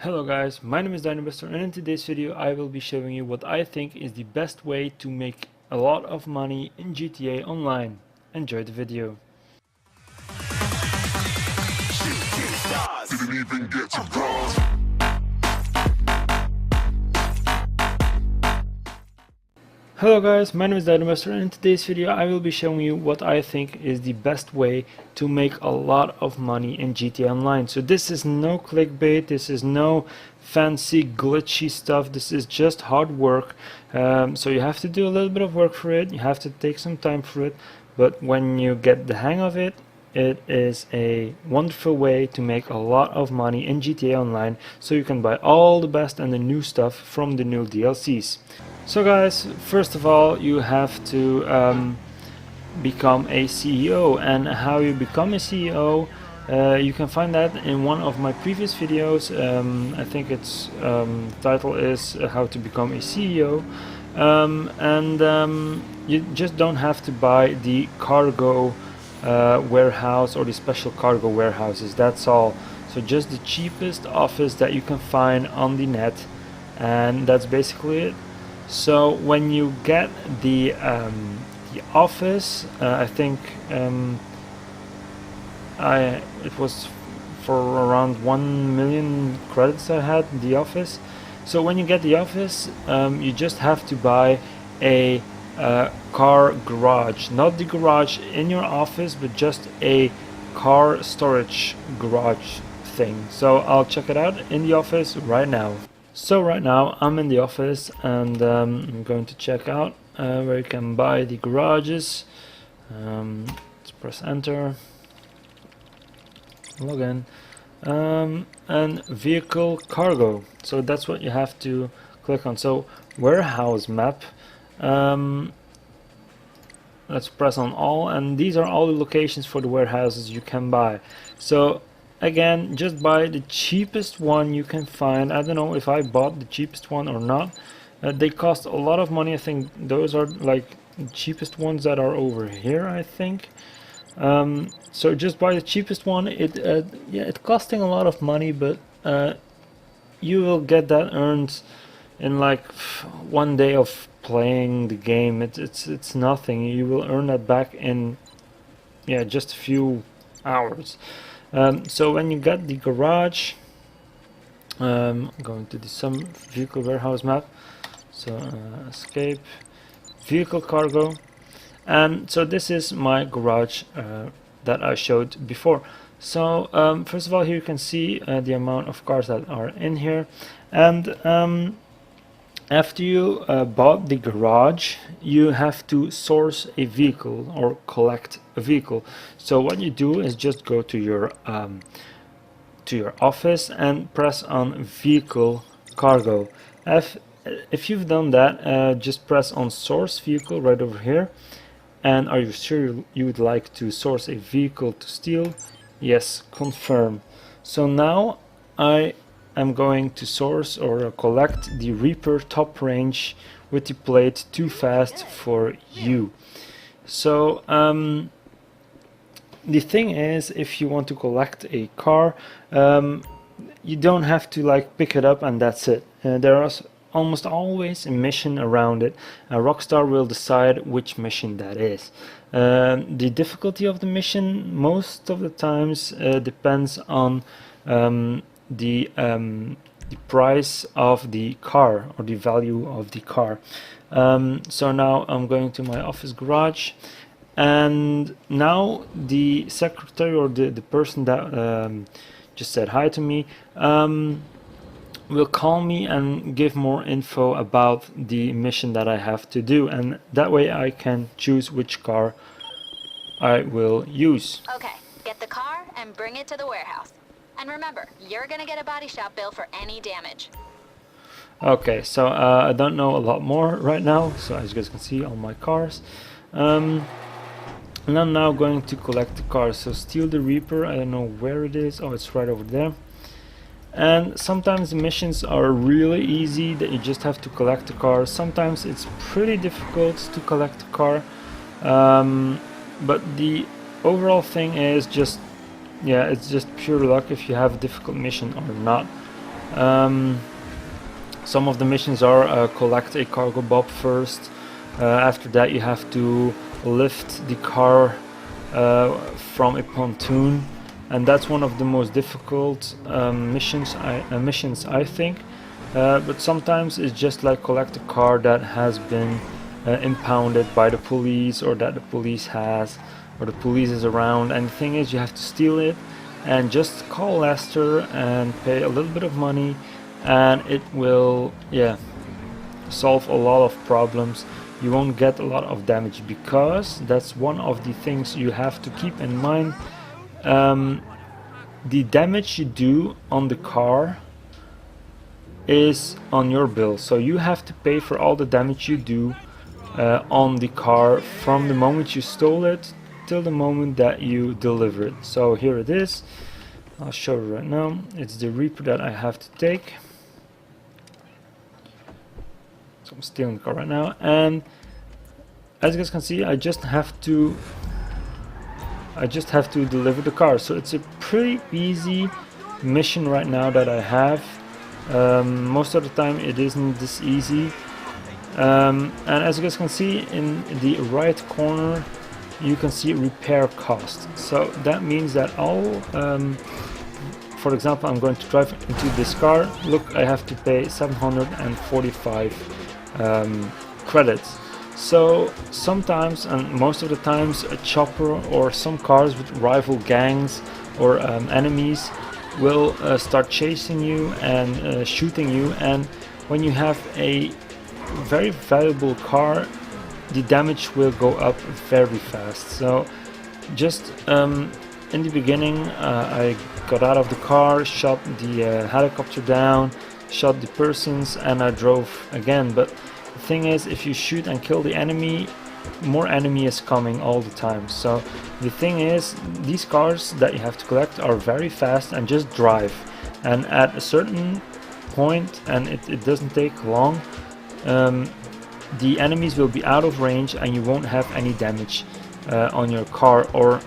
Hello guys, my name is Dynabuster, and in today's video I will be showing you what I think is the best way to make a lot of money in GTA Online. Enjoy the video. Hello guys, my name is Dynabuster, and in today's video I will be showing you what I think is the best way to make a lot of money in GTA Online. So this is no clickbait, this is no fancy glitchy stuff, this is just hard work. So you have to do a little bit of work for it, you have to take some time for it, but when you get the hang of it, it is a wonderful way to make a lot of money in GTA Online, so you can buy all the best and the new stuff from the new DLCs. So guys, first of all you have to become a CEO, and how you become a CEO you can find that in one of my previous videos. I think its title is how to become a CEO, you just don't have to buy the cargo warehouse or the special cargo warehouses, that's all. So just the cheapest office that you can find on the net, and that's basically it. So when you get the office, I think it was for around 1 million credits I had the office. So when you get the office, you just have to buy a car garage, not the garage in your office, but just a car storage garage thing. So I'll check it out in the office right now. So right now I'm in the office, and I'm going to check out where you can buy the garages. Let's press enter, login, and vehicle cargo. So that's what you have to click on. So warehouse map, let's press on all, and these are all the locations for the warehouses you can buy. So again, just buy the cheapest one you can find. I don't know if I bought the cheapest one or not. They cost a lot of money. I think those are like the cheapest ones that are over here, I think. So just buy the cheapest one. It's costing a lot of money, but you will get that earned in like 1 day of playing the game. It's nothing. You will earn that back in just a few hours. So when you get the garage, going to the some vehicle warehouse map, so escape, vehicle cargo, and so this is my garage that I showed before. So first of all, here you can see the amount of cars that are in here, and after you bought the garage, you have to source a vehicle or collect a vehicle. So what you do is just go to your office and press on vehicle cargo. If you've done that, just press on source vehicle right over here. And are you sure you would like to source a vehicle to steal? Yes, confirm. So now I'm going to source or collect the Reaper top range with the plate Too Fast for You. So the thing is, if you want to collect a car, you don't have to like pick it up and that's it. There is almost always a mission around it. Rockstar will decide which mission that is. The difficulty of the mission most of the times depends on the price of the car or the value of the car. So now I'm going to my office garage, and now the secretary or the person that just said hi to me will call me and give more info about the mission that I have to do, and that way I can choose which car I will use. Okay, get the car and bring it to the warehouse. And remember, you're gonna get a body shop bill for any damage. Okay, so I don't know a lot more right now, so as you guys can see all my cars. And I'm now going to collect the cars. So steal the Reaper, I don't know where it is. Oh, it's right over there. And sometimes the missions are really easy, that you just have to collect the car. Sometimes it's pretty difficult to collect the car, but the overall thing is just it's just pure luck if you have a difficult mission or not. Some of the missions are collect a cargo bob first. After that, you have to lift the car from a pontoon, and that's one of the most difficult missions I think. But sometimes it's just like collect a car that has been impounded by the police, or that the police has, or the police is around, and the thing is you have to steal it and just call Lester and pay a little bit of money, and it will solve a lot of problems. You won't get a lot of damage, because that's one of the things you have to keep in mind. The damage you do on the car is on your bill, so you have to pay for all the damage you do on the car from the moment you stole it till the moment that you deliver it. So here it is. I'll show you right now. It's the Reaper that I have to take. So I'm stealing the car right now, and as you guys can see, I just have to deliver the car. So it's a pretty easy mission right now that I have. Most of the time it isn't this easy. And as you guys can see in the right corner, you can see repair cost. So that means that all, for example, I'm going to drive into this car. Look, I have to pay 745 credits. So sometimes, and most of the times, a chopper or some cars with rival gangs or enemies will start chasing you and shooting you, and when you have a very valuable car, the damage will go up very fast. So just in the beginning, I got out of the car, shot the helicopter down, shot the persons, and I drove again. But the thing is, if you shoot and kill the enemy, more enemy is coming all the time. So the thing is, these cars that you have to collect are very fast and just drive, and at a certain point, and it doesn't take long, the enemies will be out of range and you won't have any damage on your car, or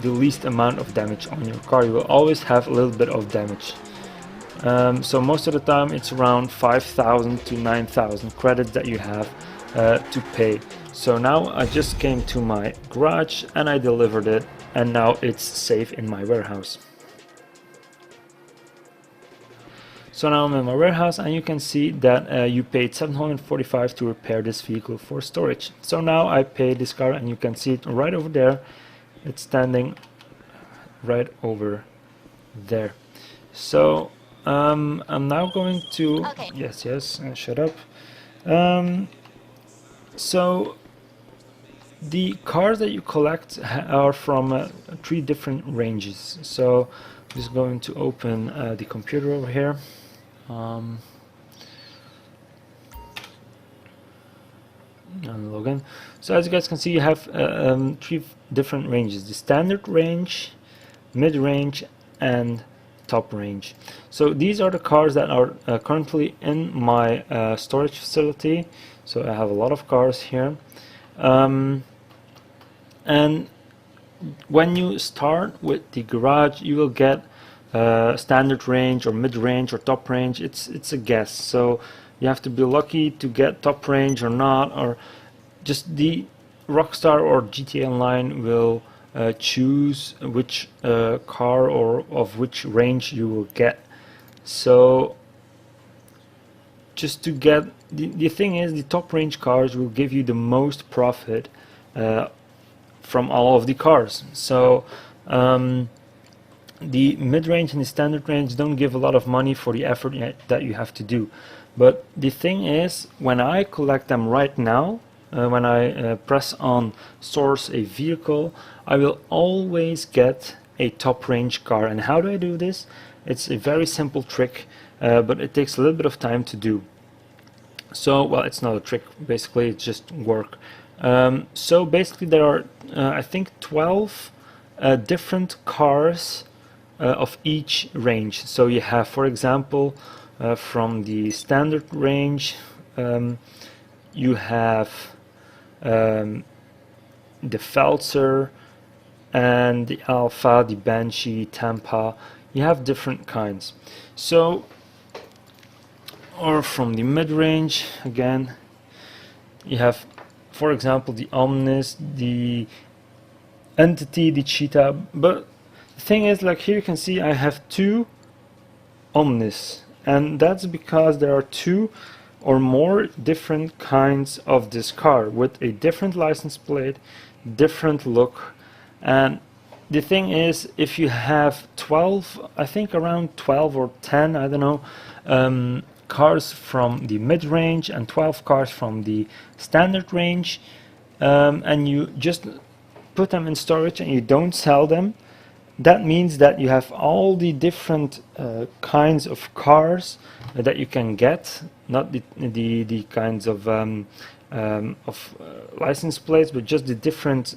the least amount of damage on your car. You will always have a little bit of damage. So most of the time it's around 5,000 to 9,000 credits that you have to pay. So now I just came to my garage and I delivered it, and now it's safe in my warehouse. So now I'm in my warehouse, and you can see that you paid 745 to repair this vehicle for storage. So now I paid this car, and you can see it right over there. It's standing right over there. So I'm now going to... Okay. Yes, shut up. So the cars that you collect are from 3 different ranges. So I'm just going to open the computer over here. And log in. So as you guys can see, you have 3 different ranges: the standard range, mid-range, and top range. So these are the cars that are currently in my storage facility. So I have a lot of cars here, and when you start with the garage, you will get standard range or mid-range or top range. It's a guess, so you have to be lucky to get top range or not, or just the Rockstar or GTA Online will choose which car or of which range you will get. So just to get the thing is, the top range cars will give you the most profit from all of the cars. So the mid-range and the standard range don't give a lot of money for the effort that you have to do. But the thing is, when I collect them right now, when I press on source a vehicle, I will always get a top range car. And how do I do this? It's a very simple trick, but it takes a little bit of time to do. So, well, it's not a trick, basically it's just work. So basically there are I think 12 different cars of each range. So you have, for example, from the standard range, you have the Veltzer and the Alpha, the Banshee, Tampa. You have different kinds. So or from the mid-range. Again, you have, for example, the Omnis, the Entity, the Cheetah. But the thing is, like here you can see I have two Omnis, and that's because there are two or more different kinds of this car with a different license plate, different look. And the thing is, if you have 12, I think around 12 or 10, I don't know, cars from the mid-range and 12 cars from the standard range, and you just put them in storage and you don't sell them, that means that you have all the different kinds of cars that you can get, not the kinds of license plates, but just the different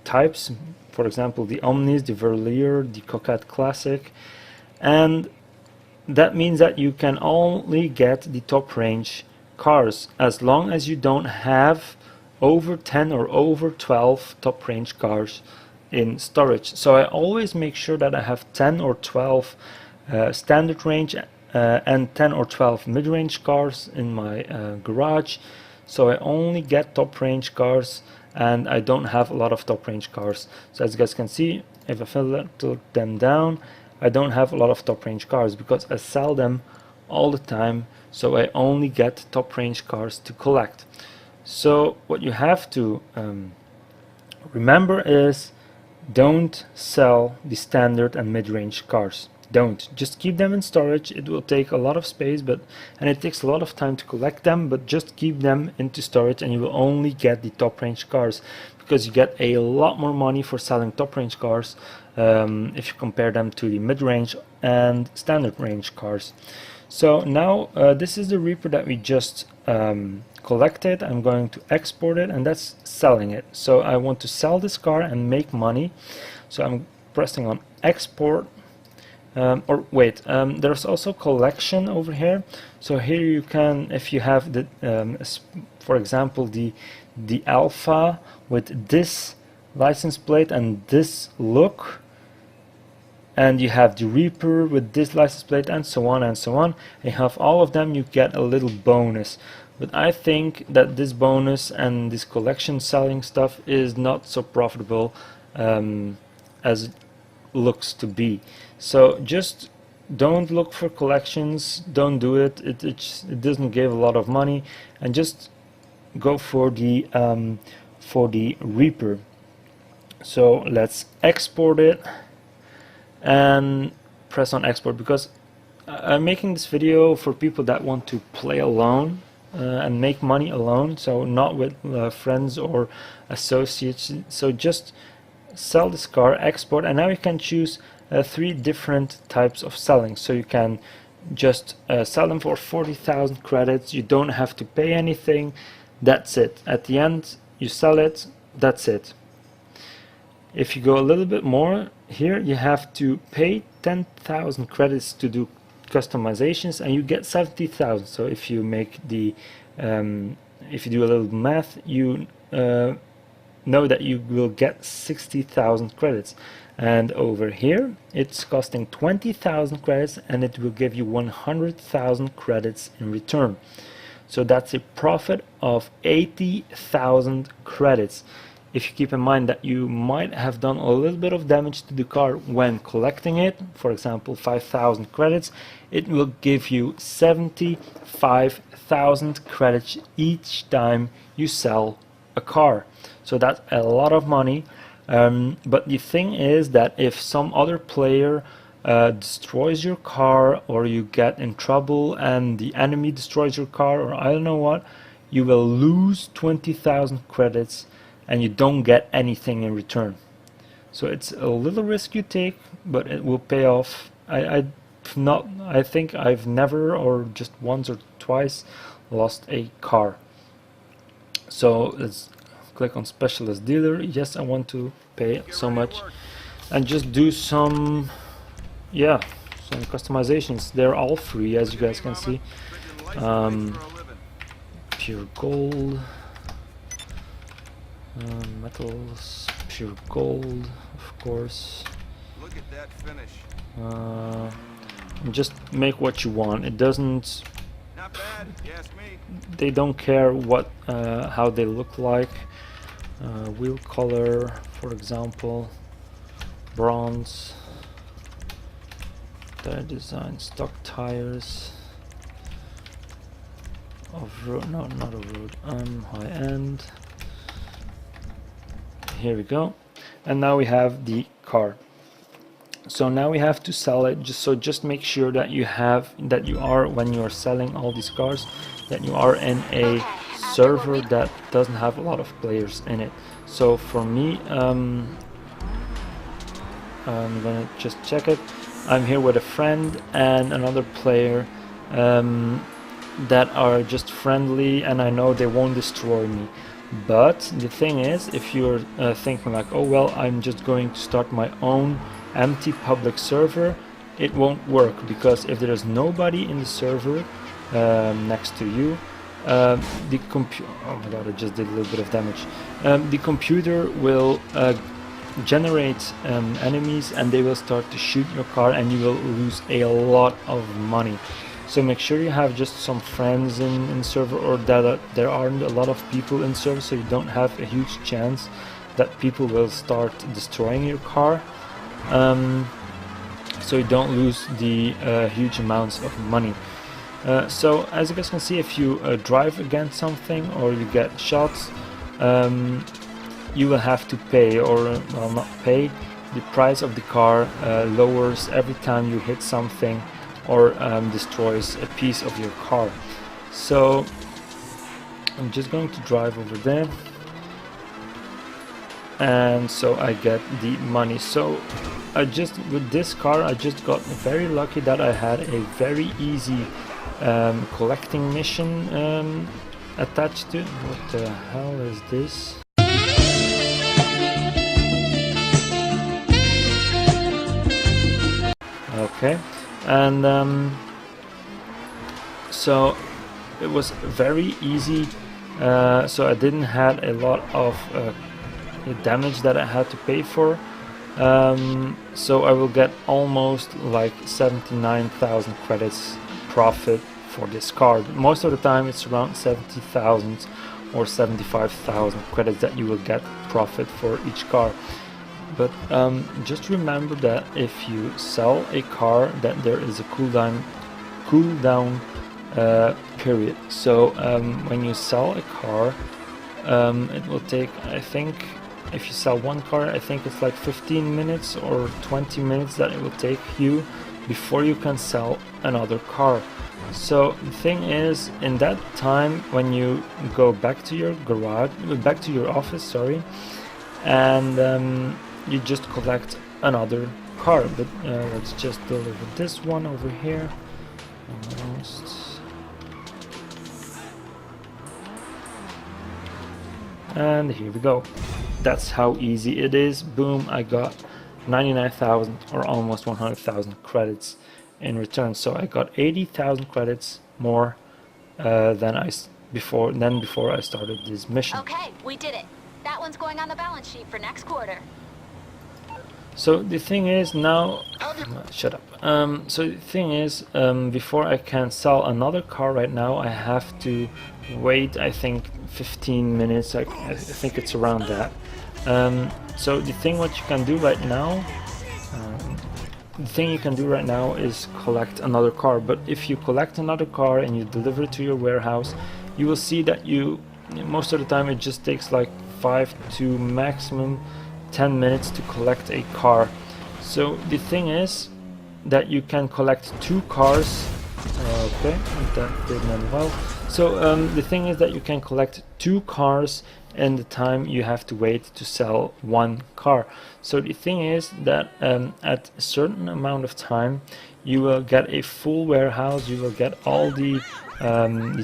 types. For example, the Omnis, the Verlier, the Coquette Classic, and that means that you can only get the top range cars as long as you don't have over 10 or over 12 top range cars in storage. So I always make sure that I have 10 or 12 standard range and 10 or 12 mid-range cars in my garage. So I only get top range cars, and I don't have a lot of top range cars. So as you guys can see, if I filter them down, I don't have a lot of top range cars because I sell them all the time. So I only get top range cars to collect. So what you have to remember is, don't sell the standard and mid-range cars. Don't. Just keep them in storage. It will take a lot of space, and it takes a lot of time to collect them, but just keep them into storage and you will only get the top range cars, because you get a lot more money for selling top range cars if you compare them to the mid-range and standard range cars. So now this is the Reaper that we just collected. I'm going to export it, and that's selling it. So I want to sell this car and make money, so I'm pressing on export. There's also collection over here. So here you can, if you have the for example the Alpha with this license plate and this look, and you have the Reaper with this license plate, and so on and so on, and you have all of them, you get a little bonus. But I think that this bonus and this collection selling stuff is not so profitable as it looks to be. So just don't look for collections, don't do it. It doesn't give a lot of money, and just go for the Reaper. So let's export it and press on export, because I'm making this video for people that want to play alone and make money alone, so not with friends or associates. So just sell this car, export, and now you can choose 3 different types of selling. So you can just sell them for 40,000 credits. You don't have to pay anything. That's it. At the end you sell it, that's it. If you go a little bit more, here you have to pay 10,000 credits to do customizations, and you get 70,000. So if you make the if you do a little math, you know that you will get 60,000 credits. And over here it's costing 20,000 credits, and it will give you 100,000 credits in return. So that's a profit of 80,000 credits. If you keep in mind that you might have done a little bit of damage to the car when collecting it, for example 5,000 credits, it will give you 75,000 credits each time you sell a car. So that's a lot of money. But the thing is that if some other player destroys your car, or you get in trouble and the enemy destroys your car, or I don't know what, you will lose 20,000 credits and you don't get anything in return. So it's a little risk you take, but it will pay off. I think I've never, or just once or twice, lost a car. So let's click on specialist dealer. Yes, I want to pay so much, and just do some customizations. They're all free, as you guys can see. Pure gold, metals, pure gold, of course. Look at that finish. And just make what you want. It doesn't Not bad, yes me. They don't care what how they look like. Wheel color, for example, bronze. Tire design, stock tires. Off-road, no, not off-road. High end. Here we go. And now we have the car. So now we have to sell it. Just make sure that you are, when you are selling all these cars, that you are in a server that doesn't have a lot of players in it. So for me, I'm gonna just check it. I'm here with a friend and another player that are just friendly, and I know they won't destroy me. But the thing is, if you're thinking like, oh well, I'm just going to start my own empty public server, it won't work, because if there is nobody in the server next to you, the computer, oh my god, I just did a little bit of damage. The computer will generate enemies, and they will start to shoot your car, and you will lose a lot of money. So make sure you have just some friends in server, or that there aren't a lot of people in server, so you don't have a huge chance that people will start destroying your car. So you don't lose the huge amounts of money. So as you guys can see, if you drive against something or you get shots, you will have to pay, or well, not pay. The price of the car lowers every time you hit something or destroys a piece of your car. So I'm just going to drive over there, and so I get the money. So with this car I just got very lucky that I had a very easy collecting mission attached to it. What the hell is this? Okay, and so it was very easy, so I didn't have a lot of damage that I had to pay for, so I will get almost like 79,000 credits profit for this car. Most of the time it's around 70,000 or 75,000 credits that you will get profit for each car. But just remember that if you sell a car, that there is a cooldown period. So when you sell a car, it will take, I think, if you sell one car, I think it's like 15 minutes or 20 minutes that it will take you before you can sell another car. So the thing is, in that time, when you go back to your garage, back to your office, sorry, and you just collect another car. But let's just deliver this one over here. Almost. And here we go. That's how easy it is. Boom, I got 99,000 or almost 100,000 credits in return. So I got 80,000 credits more than before I started this mission. Okay, we did it. That one's going on the balance sheet for next quarter. So the thing is now, shut up. So the thing is, before I can sell another car right now, I have to wait, I think 15 minutes. I think it's around that. So the thing what you can do right now, is collect another car. But if you collect another car and you deliver it to your warehouse, you will see that most of the time it just takes like 5 to maximum 10 minutes to collect a car. So the thing is that you can collect 2 cars. Okay, that didn't well. So the thing is that you can collect 2 cars in the time you have to wait to sell 1 car. So the thing is that at a certain amount of time you will get a full warehouse. You will get all the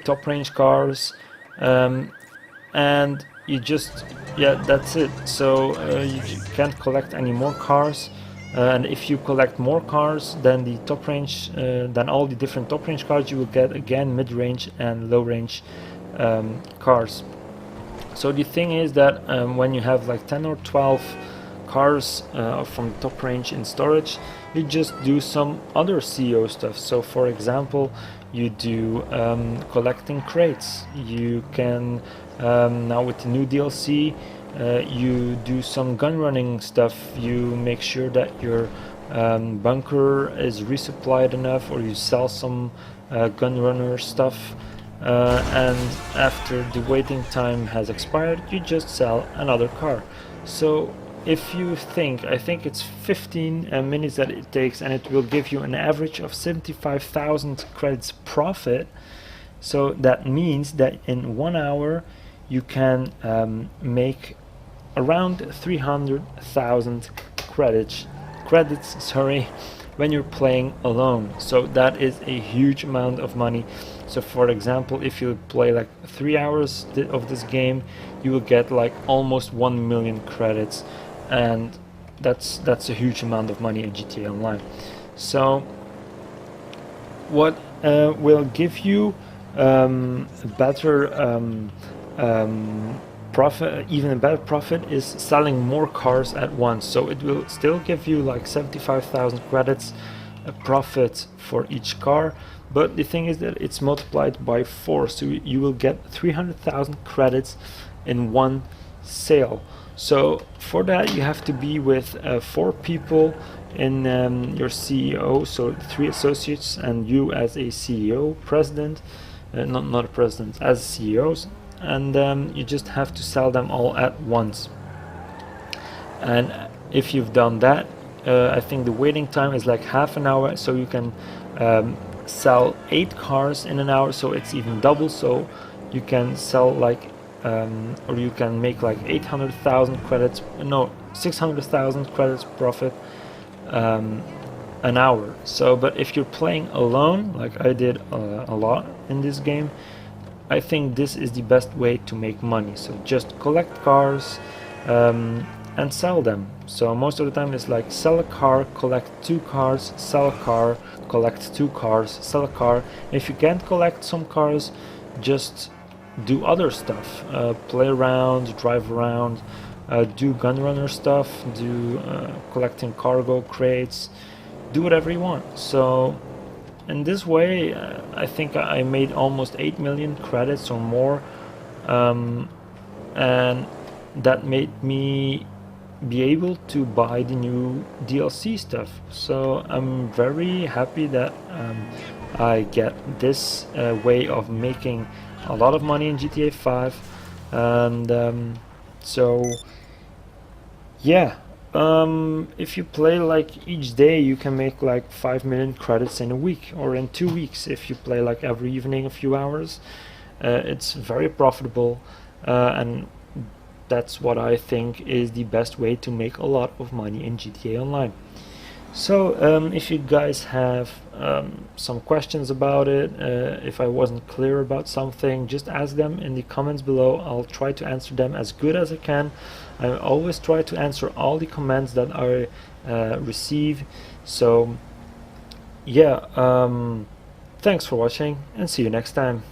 top range cars, and you just, yeah, that's it. So you can't collect any more cars, and if you collect more cars than the top range, than all the different top range cars, you will get again mid-range and low range cars. So the thing is that when you have like 10 or 12 cars from the top range in storage, you just do some other CEO stuff. So for example, you do collecting crates. You can now with the new DLC, you do some gun running stuff. You make sure that your bunker is resupplied enough, or you sell some gun runner stuff, and after the waiting time has expired, you just sell another car. So if you think, I think it's 15 minutes that it takes, and it will give you an average of 75,000 credits profit. So that means that in 1 hour you can make around 300,000 credits, sorry, when you're playing alone. So that is a huge amount of money. So for example, if you play like 3 hours of this game, you will get like almost 1 million credits, and that's a huge amount of money in GTA Online. So what will give you better profit, even a better profit, is selling more cars at once. So it will still give you like 75,000 credits profit for each car, but the thing is that it's multiplied by 4, so you will get 300,000 credits in one sale. So for that you have to be with 4 people in your CEO, so 3 associates and you as a CEO, president, not a president, as CEOs, and you just have to sell them all at once. And if you've done that, I think the waiting time is like half an hour, so you can sell 8 cars in an hour, so it's even double. So you can sell like or you can make like 800,000 credits, no, 600,000 credits profit an hour. So but if you're playing alone, like I did a lot in this game, I think this is the best way to make money. So just collect cars and sell them. So most of the time it's like sell a car, collect 2 cars, sell a car, collect 2 cars, sell a car. If you can't collect some cars, just do other stuff, play around, drive around, do gun runner stuff, do collecting cargo crates, do whatever you want. So in this way I think I made almost 8 million credits or more, and that made me be able to buy the new DLC stuff. So I'm very happy that I get this way of making a lot of money in GTA 5, and so yeah, if you play like each day, you can make like 5 million credits in a week or in 2 weeks. If you play like every evening a few hours, it's very profitable, and that's what I think is the best way to make a lot of money in GTA Online. So if you guys have some questions about it, if I wasn't clear about something, just ask them in the comments below. I'll try to answer them as good as I can. I always try to answer all the comments that I receive. So yeah, thanks for watching and see you next time.